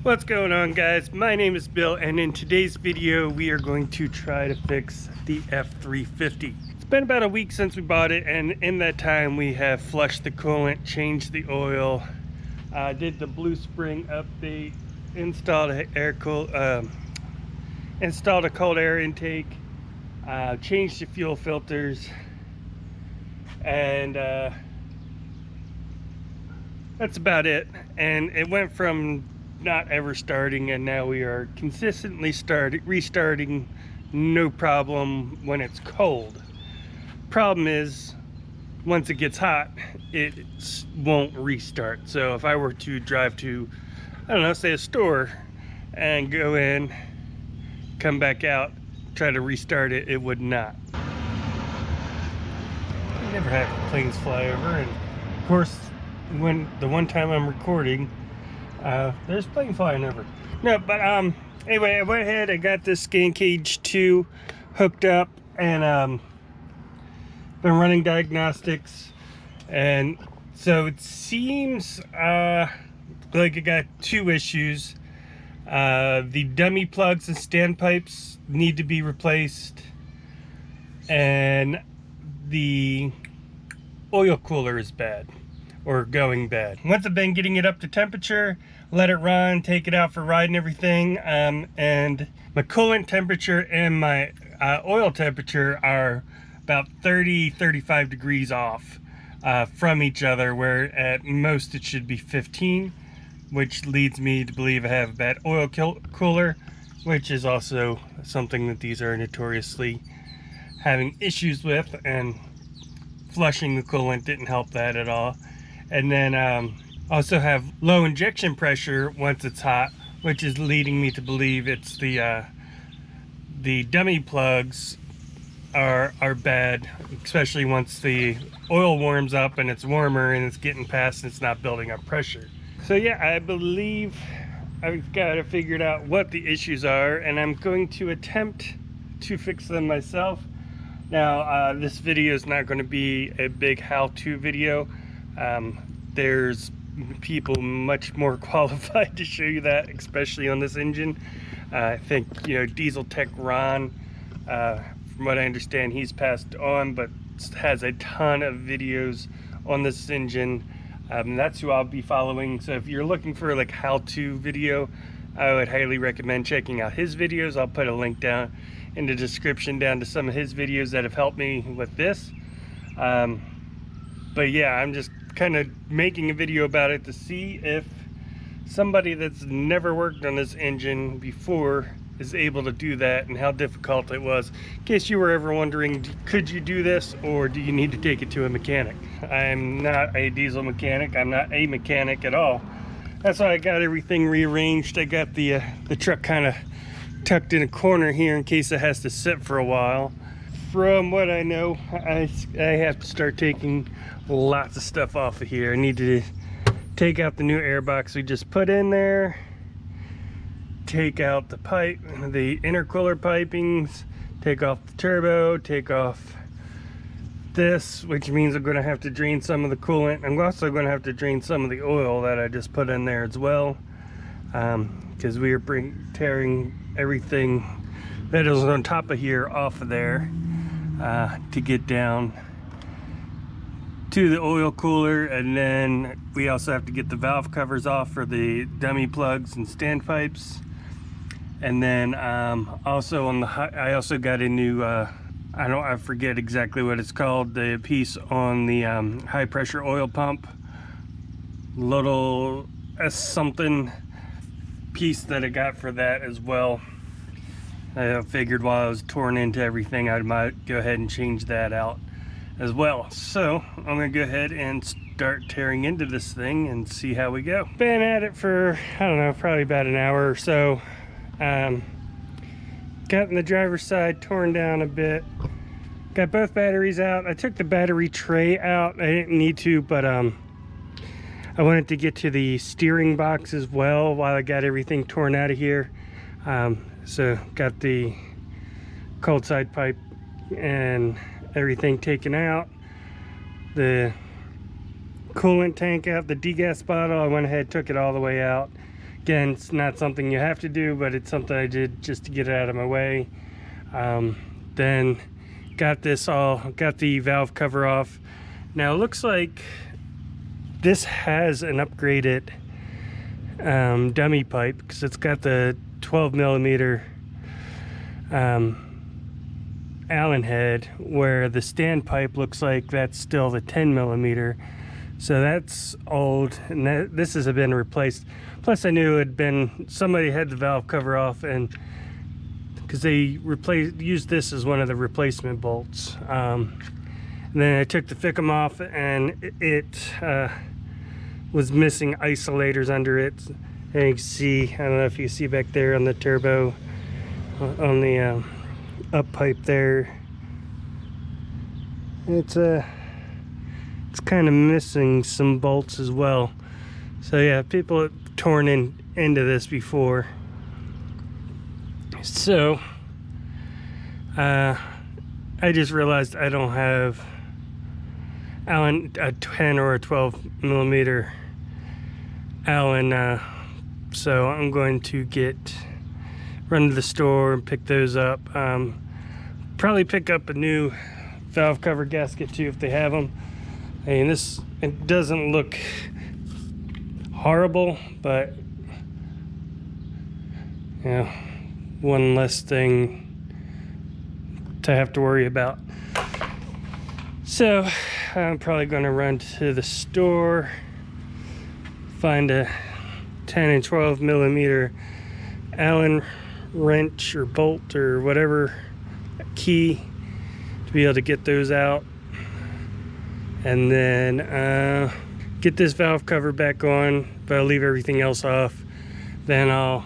What's going on, guys? My name is Bill, and in today's video we are going to try to fix the F350. It's been about a week since we bought it, and in that time we have flushed the coolant, changed the oil, did the blue spring update, installed a cold air intake, changed the fuel filters, and that's about it. And it went from not ever starting, and now we are consistently restarting, no problem when it's cold. Problem is, once it gets hot, it won't restart. So if I were to drive to, I don't know, say a store, and go in, come back out, try to restart it, it would not. I never have planes fly over, and of course, when the one time I'm recording, there's plane flying over. No, but anyway, I went ahead, I got this scan cage 2 hooked up, and been running diagnostics, and so it seems like it got 2 issues. The dummy plugs and standpipes need to be replaced, and the oil cooler is bad, or going bad. Once I've been getting it up to temperature, let it run, take it out for a ride and everything, and my coolant temperature and my oil temperature are about 30-35 degrees off from each other, where at most it should be 15, which leads me to believe I have a bad oil cooler, which is also something that these are notoriously having issues with, and flushing the coolant didn't help that at all. And then also have low injection pressure once it's hot, which is leading me to believe it's the dummy plugs are bad, especially once the oil warms up and it's warmer and it's getting past and it's not building up pressure. So yeah, I believe I've got to figure out what the issues are, and I'm going to attempt to fix them myself. Now this video is not going to be a big how-to video. There's people much more qualified to show you that, especially on this engine. I think, you know, Diesel Tech Ron, from what I understand, he's passed on, but has a ton of videos on this engine. That's who I'll be following. So if you're looking for like how-to video, I would highly recommend checking out his videos. I'll put a link down in the description down to some of his videos that have helped me with this. But yeah, I'm just kind of making a video about it to see if somebody that's never worked on this engine before is able to do that, and how difficult it was. In case you were ever wondering, could you do this, or do you need to take it to a mechanic? I'm not a diesel mechanic. I'm not a mechanic at all. That's why I got everything rearranged. I got the truck kind of tucked in a corner here in case it has to sit for a while. From what I know, I have to start taking lots of stuff off of here. I need to take out the new air box we just put in there, take out the pipe, the intercooler pipings, take off the turbo, take off this, which means I'm going to have to drain some of the coolant. I'm also going to have to drain some of the oil that I just put in there as well, because we are tearing everything that is on top of here off of there to get down to the oil cooler. And then we also have to get the valve covers off for the dummy plugs and standpipes. And then also on the I also got a new I forget exactly what it's called, the piece on the high pressure oil pump, little something piece that I got for that as well. I figured while I was torn into everything, I might go ahead and change that out as well. So I'm gonna go ahead and start tearing into this thing and see how we go. Been at it for, I don't know, probably about an hour or so. Gotten the driver's side torn down a bit. Got both batteries out. I took the battery tray out. I didn't need to, but I wanted to get to the steering box as well while I got everything torn out of here. So got the cold side pipe and everything taken out. The coolant tank out, the degas bottle, I went ahead, took it all the way out. Again, it's not something you have to do, but it's something I did just to get it out of my way. Then got the valve cover off. Now it looks like this has an upgraded dummy pipe, because it's got the 12 millimeter Allen head, where the standpipe looks like that's still the 10 millimeter. So that's old, and this has been replaced. Plus I knew it had been, somebody had the valve cover off, and because they used this as one of the replacement bolts. And then I took the thickum off, and it was missing isolators under it. And you can see, I don't know if you see back there on the turbo, on the up pipe there, it's kind of missing some bolts as well. So yeah, people have torn into this before. So I just realized I don't have Allen, a 10 or a 12 millimeter Allen, so I'm going to run to the store and pick those up. Probably pick up a new valve cover gasket too if they have them. I mean, it doesn't look horrible, but you know, one less thing to have to worry about. So I'm probably going to run to the store, find a 10 and 12 millimeter Allen wrench or bolt or whatever, key, to be able to get those out, and then get this valve cover back on, but I'll leave everything else off. Then I'll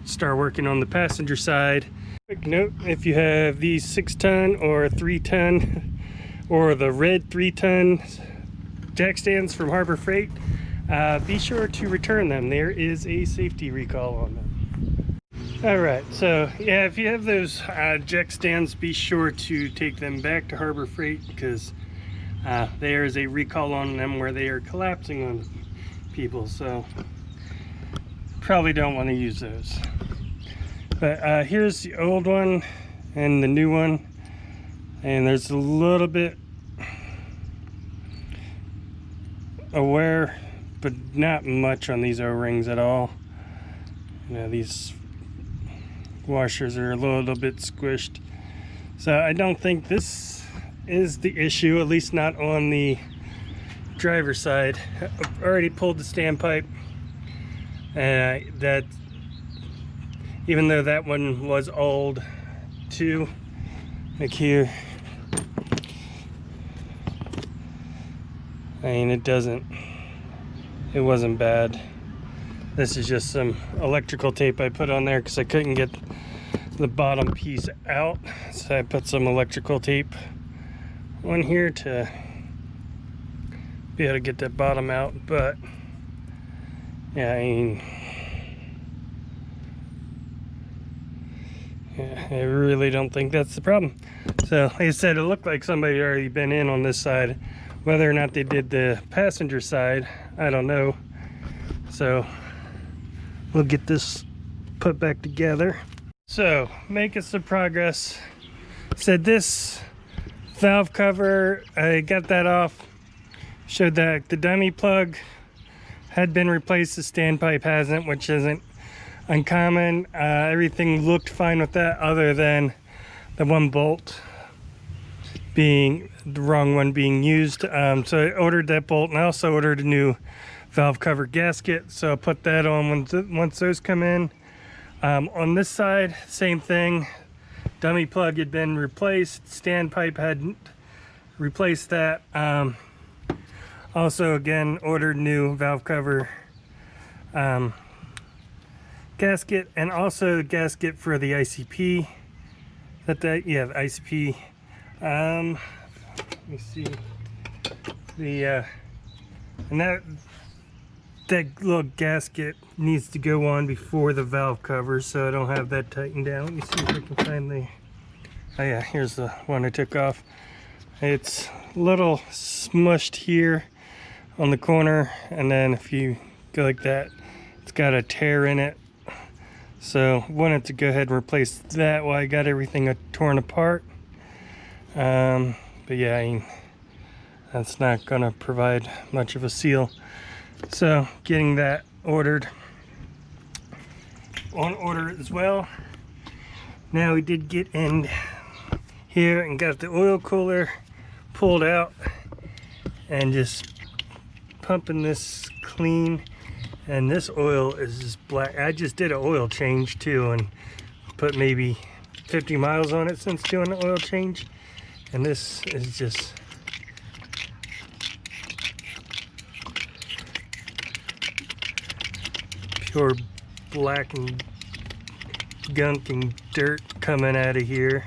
start working on the passenger side. Quick note, if you have these 6-ton or 3-ton or the red 3-ton jack stands from Harbor Freight, be sure to return them. There is a safety recall on them. Alright, so yeah, if you have those jack stands, be sure to take them back to Harbor Freight, because there is a recall on them where they are collapsing on people, so probably don't want to use those. But here's the old one and the new one, and there's a little bit of wear, but not much on these O-rings at all. You know, these washers are a little bit squished, so I don't think this is the issue, at least not on the driver's side. I've already pulled the standpipe, that even though that one was old too, like here, I mean, it wasn't bad. This is just some electrical tape I put on there because I couldn't get the bottom piece out, so I put some electrical tape on here to be able to get that bottom out. But yeah, I mean, yeah, I really don't think that's the problem. So like I said, it looked like somebody had already been in on this side. Whether or not they did the passenger side, I don't know. So we'll get this put back together. So making some progress. Said this valve cover, I got that off. Showed that the dummy plug had been replaced, the standpipe hasn't, which isn't uncommon. Everything looked fine with that, other than the one bolt being the wrong one being used. So I ordered that bolt, and I also ordered a new valve cover gasket, so I'll put that on once those come in. On this side, same thing. Dummy plug had been replaced, standpipe hadn't replaced that. Also, again, ordered new valve cover gasket, and also the gasket for the ICP. Yeah, the ICP. Let me see. And that little gasket needs to go on before the valve cover, so I don't have that tightened down. Let me see if I can find the, oh yeah, here's the one I took off. It's a little smushed here on the corner, and then if you go like that, it's got a tear in it. So wanted to go ahead and replace that while I got everything torn apart. But yeah, I mean, that's not gonna provide much of a seal. So getting that ordered on order as well. Now we did get in here and got the oil cooler pulled out and just pumping this clean. And this oil is just black. I just did an oil change too and put maybe 50 miles on it since doing the oil change. And this is just pure black and gunk and dirt coming out of here,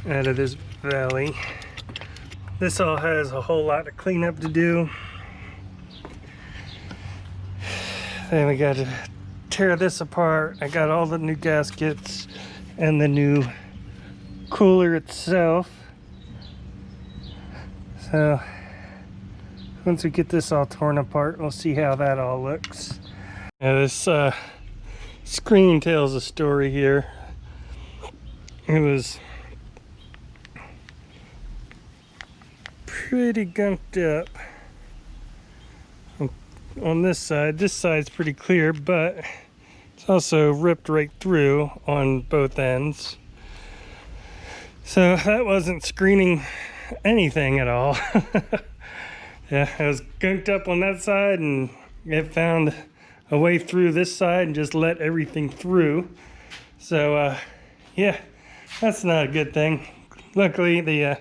out of this valley. This all has a whole lot of cleanup to do. Then we got to tear this apart. I got all the new gaskets and the new cooler itself. So once we get this all torn apart, we'll see how that all looks. Now this screen tells a story here. It was pretty gunked up on this side. This side's pretty clear, but it's also ripped right through on both ends. So that wasn't screening anything at all. Yeah, it was gunked up on that side and it found a way through this side and just let everything through. So yeah, that's not a good thing. Luckily the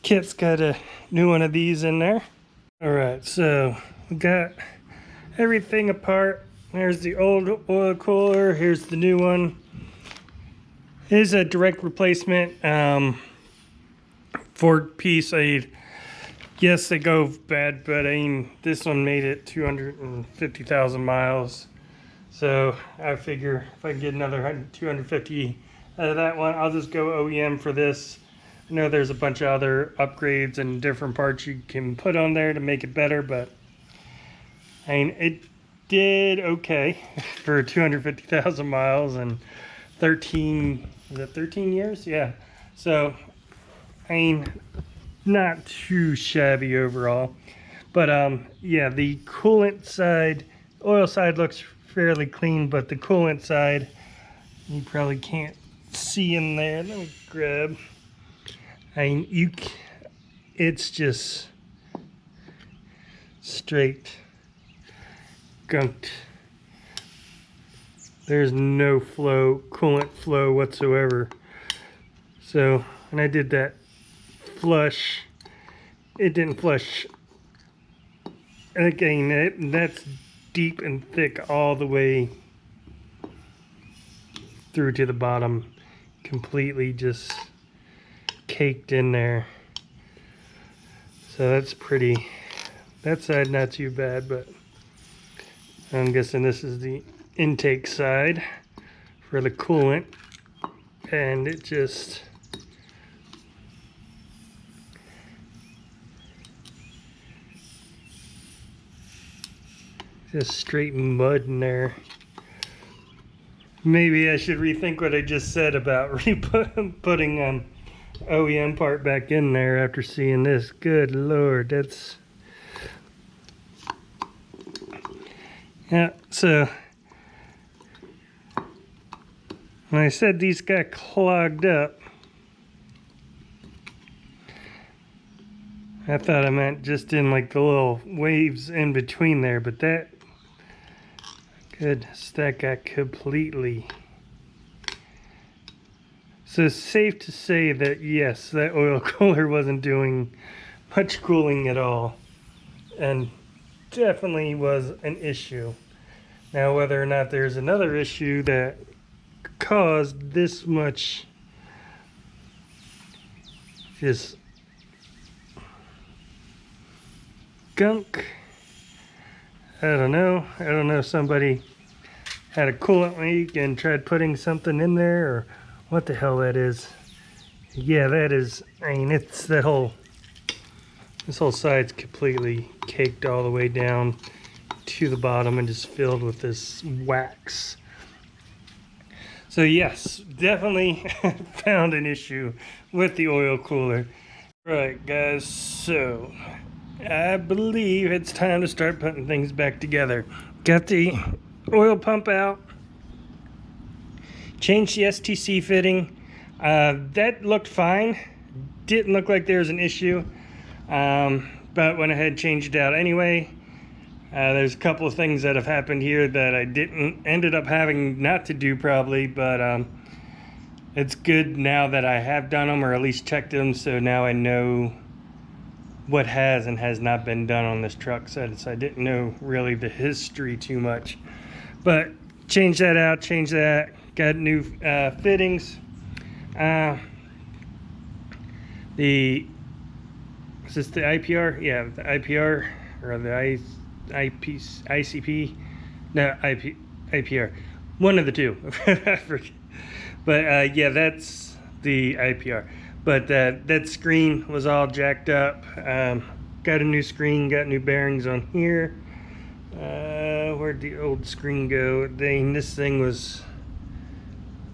kit's got a new one of these in there. All right, so we got everything apart. There's the old oil cooler. Here's the new one. Here's a direct replacement Ford piece. Yes, they go bad, but I mean, this one made it 250,000 miles. So I figure if I can get another 250 out of that one, I'll just go OEM for this. I know there's a bunch of other upgrades and different parts you can put on there to make it better, but I mean, it did okay for 250,000 miles and 13, is it 13 years? Yeah. So, I mean, not too shabby overall. But yeah, the coolant side, oil side looks fairly clean, but the coolant side, you probably can't see in there. Let me grab. I mean, it's just straight gunked. There's no flow, coolant flow whatsoever. So, and I did that flush. It didn't flush. Again, that's deep and thick all the way through to the bottom. Completely just caked in there. So that's pretty, that side not too bad, but I'm guessing this is the intake side for the coolant, and it just straight mud in there. Maybe I should rethink what I just said about putting OEM part back in there after seeing this. Good Lord, that's... Yeah, so when I said these got clogged up, I thought I meant just in like the little waves in between there, but that, goodness, that got completely... So it's safe to say that yes, that oil cooler wasn't doing much cooling at all, and definitely was an issue. Now whether or not there's another issue that caused this much just gunk, I don't know. I don't know if somebody had a coolant leak and tried putting something in there, or what the hell that is. Yeah, that is, I mean, it's that whole, this whole side's completely caked all the way down. to the bottom and just filled with this wax. So yes, definitely found an issue with the oil cooler. Right guys, so I believe it's time to start putting things back together. Got the oil pump out, changed the STC fitting. That looked fine, didn't look like there was an issue, but went ahead and changed it out anyway. There's a couple of things that have happened here that I ended up having not to do probably, but it's good now that I have done them, or at least checked them, so now I know what has and has not been done on this truck, since I didn't know really the history too much. But change that out, change that, got new fittings. Is this the IPR? Yeah, the IPR, or the ICP? No, IPR. One of the two. I forget. But yeah, that's the IPR. But that screen was all jacked up. Got a new screen, got new bearings on here. Where'd the old screen go? This thing was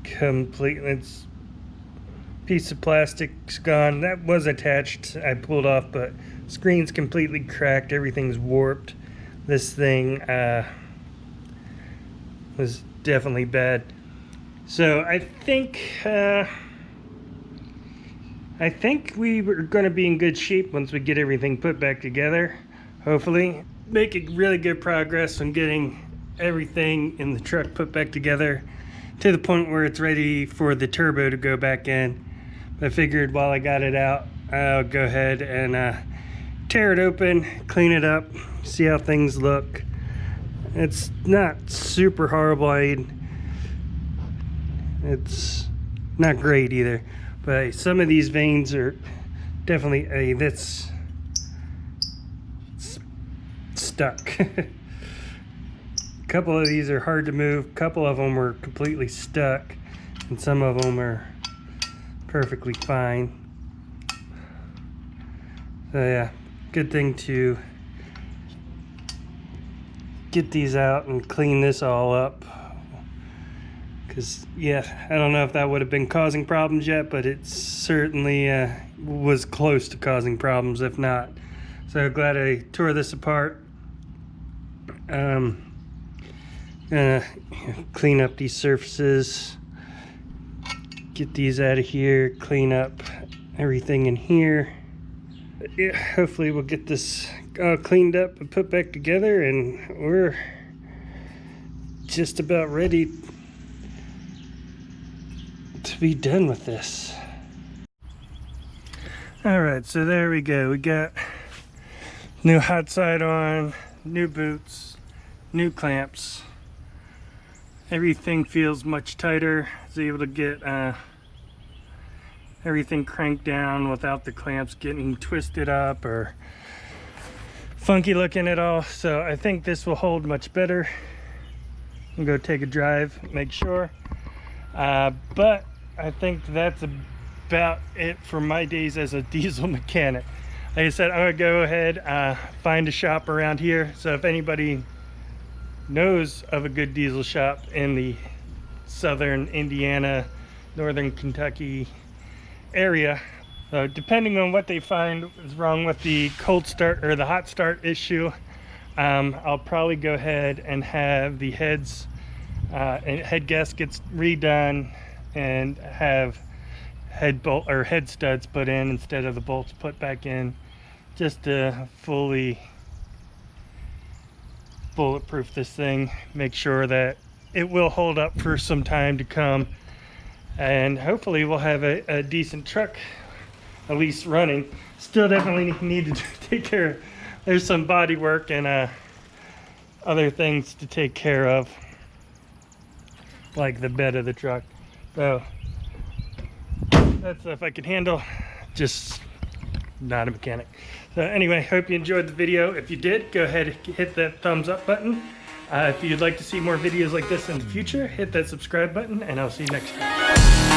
completely, it's piece of plastic's gone. That was attached, I pulled off, but screen's completely cracked, everything's warped. This thing was definitely bad. So I think we were going to be in good shape once we get everything put back together. Hopefully, making really good progress on getting everything in the truck put back together to the point where it's ready for the turbo to go back in. I figured while I got it out, I'll go ahead and tear it open, clean it up, see how things look. It's not super horrible. It's not great either, but some of these veins are definitely that's stuck. A couple of these are hard to move, a couple of them are completely stuck, and some of them are perfectly fine. So yeah, good thing to get these out and clean this all up, because yeah, I don't know if that would have been causing problems yet, but it certainly was close to causing problems, if not. So glad I tore this apart. Gonna clean up these surfaces, get these out of here, clean up everything in here. Yeah, hopefully we'll get this all cleaned up and put back together, and we're just about ready to be done with this. All right, so there we go. We got new hot side on, new boots, new clamps. Everything feels much tighter. I was able to get everything cranked down without the clamps getting twisted up or funky looking at all. So I think this will hold much better. I'm gonna go take a drive, make sure. But I think that's about it for my days as a diesel mechanic. Like I said, I'm gonna go ahead, find a shop around here. So if anybody knows of a good diesel shop in the southern Indiana, northern Kentucky area, depending on what they find is wrong with the cold start or the hot start issue, I'll probably go ahead and have the heads and head gaskets redone and have head bolt or head studs put in instead of the bolts put back in, just to fully bulletproof this thing, make sure that it will hold up for some time to come, and hopefully we'll have a decent truck at least running. Still definitely need to take care of, there's some body work and other things to take care of, like the bed of the truck. So that stuff I can handle, just not a mechanic. So anyway, hope you enjoyed the video. If you did, go ahead and hit that thumbs up button. If you'd like to see more videos like this in the future, hit that subscribe button, and I'll see you next time.